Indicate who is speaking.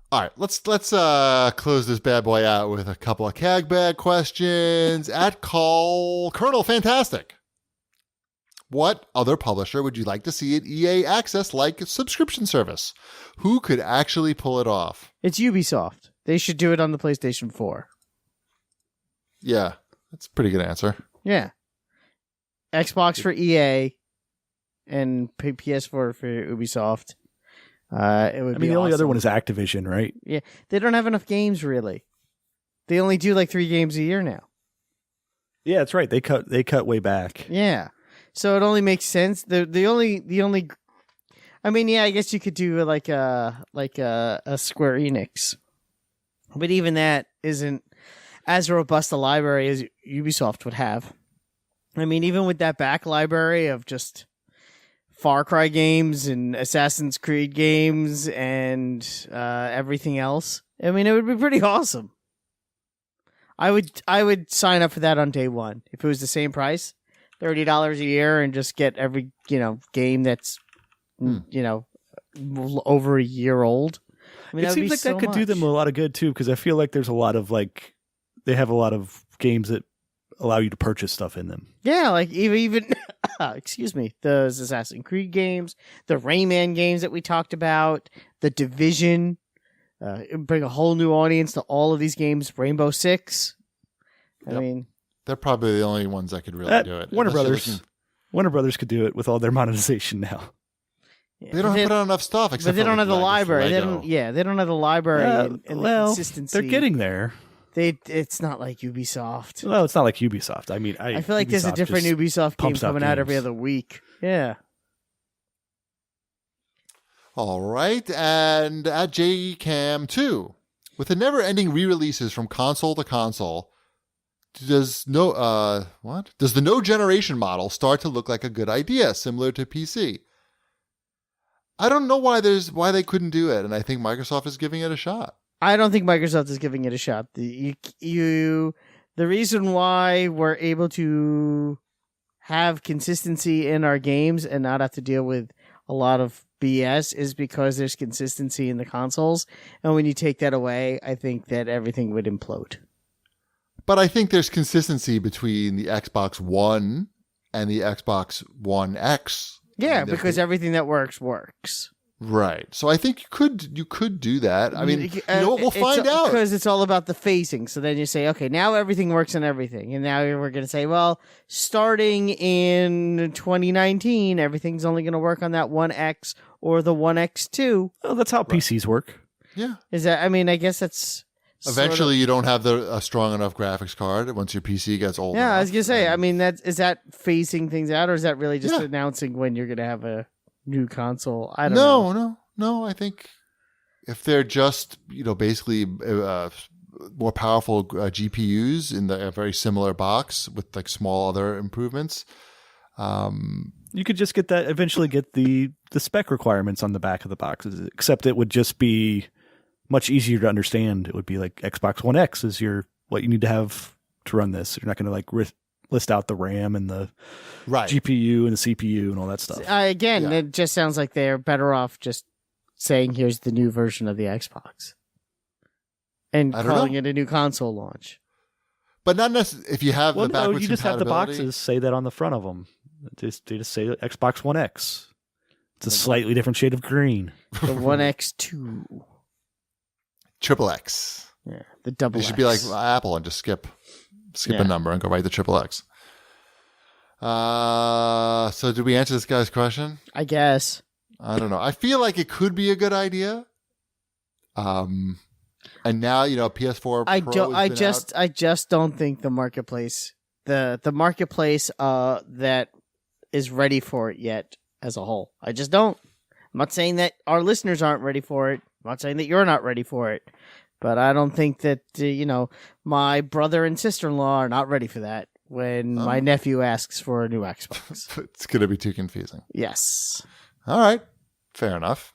Speaker 1: All right, let's close this bad boy out with a couple of CAGBag questions. At Colonel Fantastic. What other publisher would you like to see an EA Access-like subscription service? Who could actually pull it off?
Speaker 2: It's Ubisoft. They should do it on the PlayStation 4.
Speaker 1: Yeah, that's a pretty good answer.
Speaker 2: Yeah. Xbox for EA and PS4 for Ubisoft. It would be
Speaker 3: the only
Speaker 2: awesome.
Speaker 3: other one is Activision, right?
Speaker 2: Yeah. They don't have enough games, really. They only do like 3 games a year now.
Speaker 3: Yeah, that's right. They cut way back.
Speaker 2: Yeah. So it only makes sense. The only I mean, yeah, I guess you could do like a Square Enix. But even that isn't as robust a library as Ubisoft would have. I mean, even with that back library of just Far Cry games and Assassin's Creed games and everything else, I mean, it would be pretty awesome. I would sign up for that on day one if it was the same price, $30 a year, and just get every game that's over a year old. I mean,
Speaker 3: it seems like that could do them a lot of good too, because I feel like there's a lot of they have a lot of games that allow you to purchase stuff in them.
Speaker 2: Yeah, like even excuse me, the Assassin's Creed games, the Rayman games that we talked about, the Division, bring a whole new audience to all of these games. Rainbow Six. I mean,
Speaker 1: they're probably the only ones that could really do it.
Speaker 3: Warner Brothers could do it with all their monetization now.
Speaker 2: Yeah,
Speaker 1: they don't put out enough stuff,
Speaker 2: but they don't have the library. They don't have the library and the consistency.
Speaker 3: They're getting there.
Speaker 2: It's not like Ubisoft.
Speaker 3: No, it's not like Ubisoft. I mean,
Speaker 2: I feel like there's a different Ubisoft game coming out every other week. Yeah.
Speaker 1: All right, and at JCam2, with the never-ending re-releases from console to console, does the no generation model start to look like a good idea, similar to PC? I don't know why they couldn't do it, and I think Microsoft is giving it a shot.
Speaker 2: I don't think Microsoft is giving it a shot. The reason why we're able to have consistency in our games and not have to deal with a lot of BS is because there's consistency in the consoles. And when you take that away, I think that everything would implode.
Speaker 1: But I think there's consistency between the Xbox One and the Xbox One X.
Speaker 2: Yeah, because everything that works.
Speaker 1: Right. So I think you could do that. I mean, you know what? We'll find out.
Speaker 2: Because it's all about the phasing. So then you say, okay, now everything works on everything. And now we're going to say, well, starting in 2019, everything's only going to work on that One X or the One X2.
Speaker 3: Oh, that's how PCs work.
Speaker 1: Yeah.
Speaker 2: I guess that's...
Speaker 1: Eventually, you don't have a strong enough graphics card once your PC gets old.
Speaker 2: Yeah, I was going to say, I mean, is that phasing things out, or is that really just announcing when you're going to have a new console? I don't know. No. I think if they're just, basically more powerful GPUs in a very similar box with like small other improvements.
Speaker 3: You could just eventually get the spec requirements on the back of the boxes, except it would just be much easier to understand. It would be like Xbox One X is what you need to have to run this. You're not going to list out the RAM and the GPU and the CPU and all that stuff.
Speaker 2: It just sounds like they're better off just saying, here's the new version of the Xbox and calling it a new console launch.
Speaker 1: But not necessarily if you have the backwards
Speaker 3: you just have the
Speaker 1: compatibility.
Speaker 3: boxes say that on the front of them. They just say Xbox One X. It's a slightly different shade of green.
Speaker 2: The One X2.
Speaker 1: Triple X.
Speaker 2: Yeah, the double X.
Speaker 1: You should be like Apple and just skip a number and go right to triple X. So did we answer this guy's question?
Speaker 2: I guess.
Speaker 1: I don't know. I feel like it could be a good idea. And now, PS4 Pro
Speaker 2: I just don't think the marketplace that is ready for it yet as a whole. I just don't. I'm not saying that our listeners aren't ready for it. I'm not saying that you're not ready for it. But I don't think that, my brother and sister-in-law are not ready for that when my nephew asks for a new Xbox.
Speaker 1: It's going to be too confusing.
Speaker 2: Yes.
Speaker 1: All right. Fair enough.